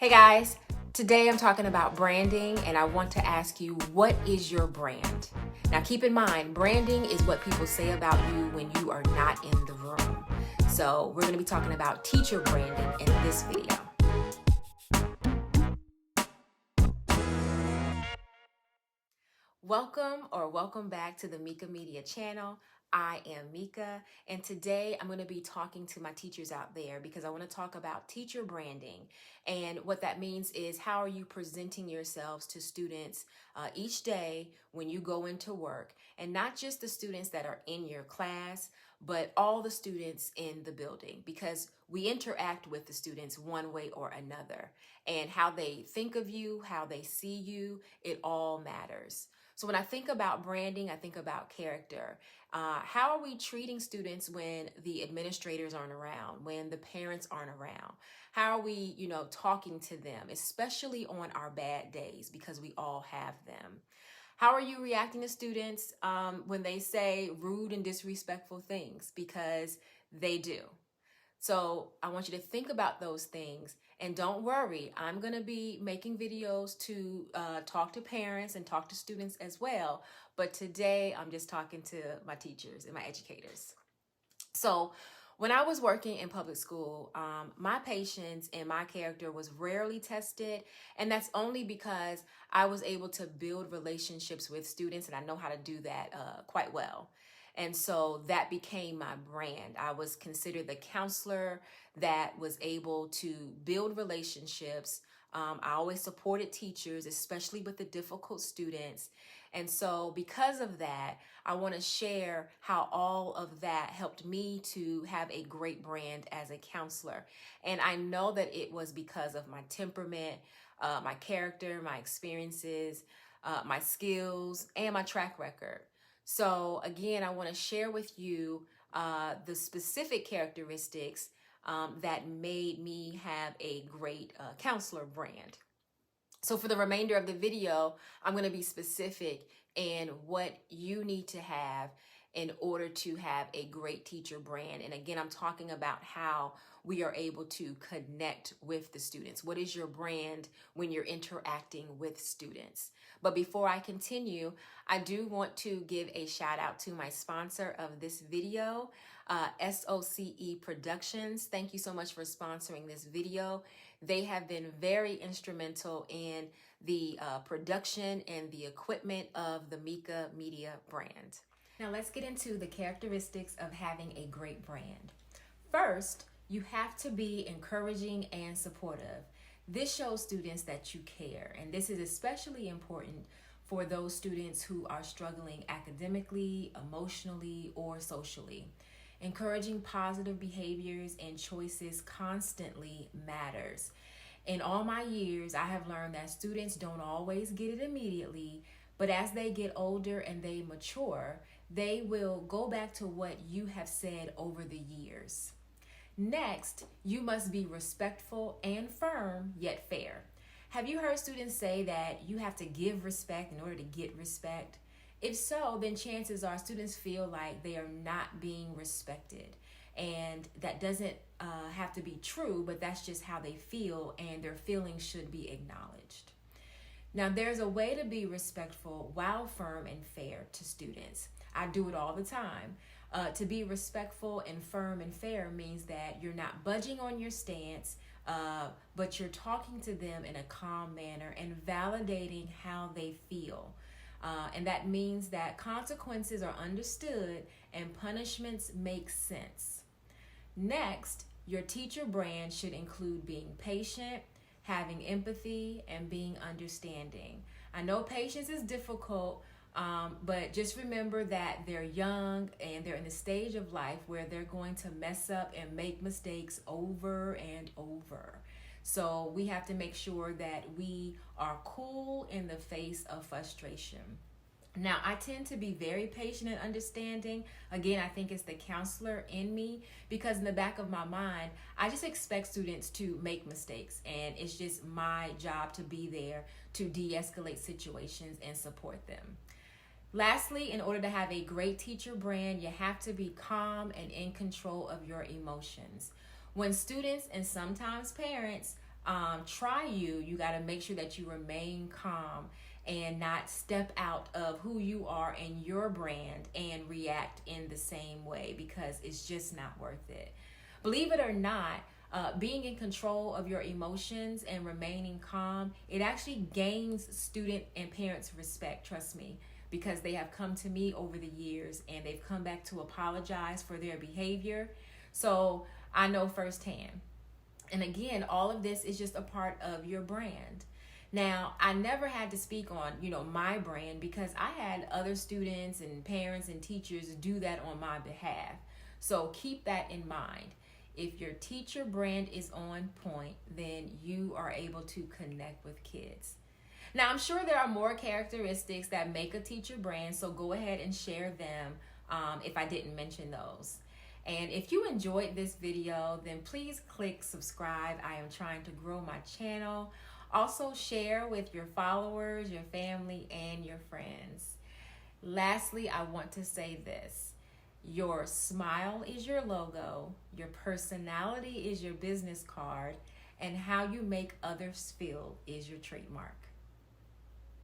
Hey guys, today I'm talking about branding and I want to ask you, what is your brand? Now keep in mind, branding is what people say about you when you are not in the room. So we're going to be talking about teacher branding in this video. Welcome back to the Mika Media channel. I am Mika, and today I'm going to be talking to my teachers out there because I want to talk about teacher branding. And what that means is, how are you presenting yourselves to students each day when you go into work, and not just the students that are in your class, but all the students in the building, because we interact with the students one way or another, and how they think of you, how they see you, it all matters. So when I think about branding, I think about character. How are we treating students when the administrators aren't around, when the parents aren't around? How are we, talking to them, especially on our bad days, because we all have them? How are you reacting to students when they say rude and disrespectful things? Because they do. So I want you to think about those things, and don't worry, I'm going to be making videos to talk to parents and talk to students as well. But today I'm just talking to my teachers and my educators. So when I was working in public school, my patience and my character was rarely tested. And that's only because I was able to build relationships with students, and I know how to do that quite well. And so that became my brand. I was considered the counselor that was able to build relationships. I always supported teachers, especially with the difficult students. And so because of that, I want to share how all of that helped me to have a great brand as a counselor. And I know that it was because of my temperament, my character, my experiences, my skills, and my track record. So again, I want to share with you the specific characteristics that made me have a great counselor brand. So for the remainder of the video, I'm going to be specific in what you need to have in order to have a great teacher brand. And again, I'm talking about how we are able to connect with the students. What is your brand when you're interacting with students? But before I continue, I do want to give a shout out to my sponsor of this video, SOCE Productions. Thank you so much for sponsoring this video. They have been very instrumental in the production and the equipment of the Mika Media brand. Now let's get into the characteristics of having a great brand. First, you have to be encouraging and supportive. This shows students that you care, and this is especially important for those students who are struggling academically, emotionally, or socially. Encouraging positive behaviors and choices constantly matters. In all my years, I have learned that students don't always get it immediately, but as they get older and they mature, they will go back to what you have said over the years. Next, you must be respectful and firm, yet fair. Have you heard students say that you have to give respect in order to get respect? If so, then chances are students feel like they are not being respected. And that doesn't have to be true, but that's just how they feel, and their feelings should be acknowledged. Now, there's a way to be respectful while firm and fair to students. I do it all the time. To be respectful and firm and fair means that you're not budging on your stance, but you're talking to them in a calm manner and validating how they feel. And that means that consequences are understood and punishments make sense. Next, your teacher brand should include being patient, having empathy, and being understanding. I know patience is difficult, but just remember that they're young and they're in the stage of life where they're going to mess up and make mistakes over and over. So we have to make sure that we are cool in the face of frustration. Now, I tend to be very patient and understanding. Again, I think it's the counselor in me, because in the back of my mind, I just expect students to make mistakes, and it's just my job to be there to de-escalate situations and support them. Lastly, in order to have a great teacher brand, you have to be calm and in control of your emotions. When students and sometimes parents you got to make sure that you remain calm and not step out of who you are and your brand and react in the same way, because it's just not worth it. Believe it or not, being in control of your emotions and remaining calm, it actually gains student and parents respect, trust me, because they have come to me over the years and they've come back to apologize for their behavior. So I know firsthand. And again, all of this is just a part of your brand. Now, I never had to speak on, my brand, because I had other students and parents and teachers do that on my behalf. So keep that in mind. If your teacher brand is on point, then you are able to connect with kids. Now, I'm sure there are more characteristics that make a teacher brand, so go ahead and share them if I didn't mention those. And if you enjoyed this video, then please click subscribe. I am trying to grow my channel. Also, share with your followers, your family, and your friends. Lastly, I want to say this. Your smile is your logo, your personality is your business card, and how you make others feel is your trademark.